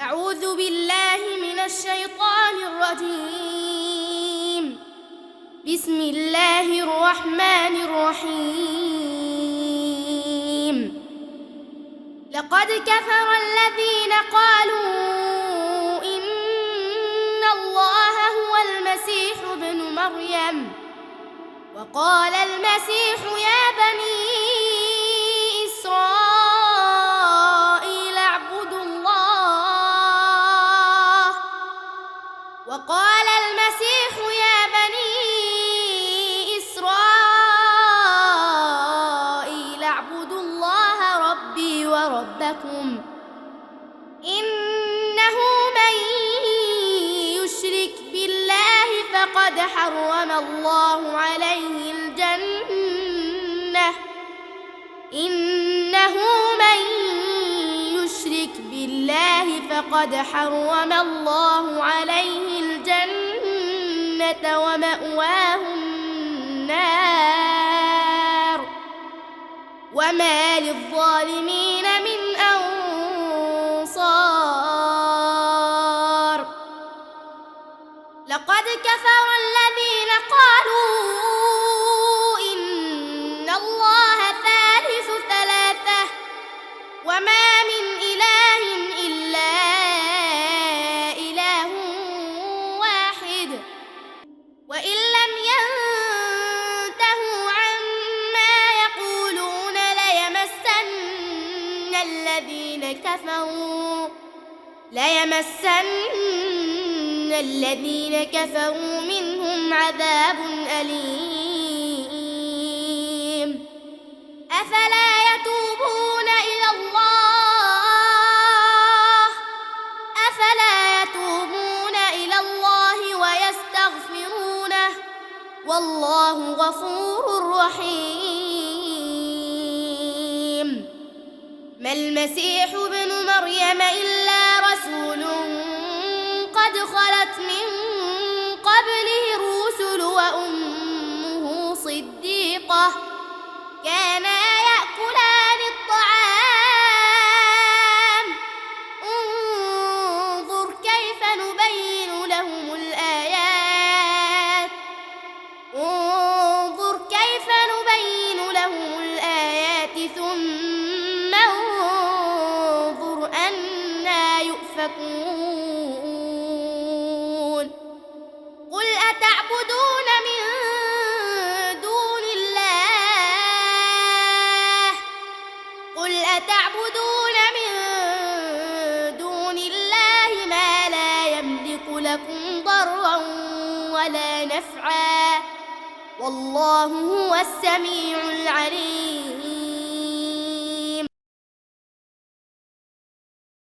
أعوذ بالله من الشيطان الرجيم. بسم الله الرحمن الرحيم. لقد كفر الذين قالوا إن الله هو المسيح ابن مريم وقال المسيح يا بني إسرائيل اعبدوا الله وقال المسيح يا بني إسرائيل اعبدوا الله ربي وربكم إنه من يشرك بالله فقد حرم الله عليه الجنة إنه من يشرك بالله فقد حرم الله عليه الجنة ومأواه النار وما للظالمين من أنصار. لقد كفر الذين قالوا إن الله ثالث ثلاثة وما من إله إلا إله واحد وإن لم ينتهوا عما يقولون ليمسن الذين كفروا منهم عذاب أليم. أفلا يتوبون إلى الله ويستغفرونه والله غفور رحيم. ما المسيح ابن مريم إلا رسول قد خلت من قبله الرسل وأمه صديقة كانا يأكلان الطعام انظر كيف نبين لهم الآيات ثم انظر أنى يؤفكون. قل أتعبدون من دون الله ما لا يملك لكم ضرا ولا نفعا والله هو السميع العليم.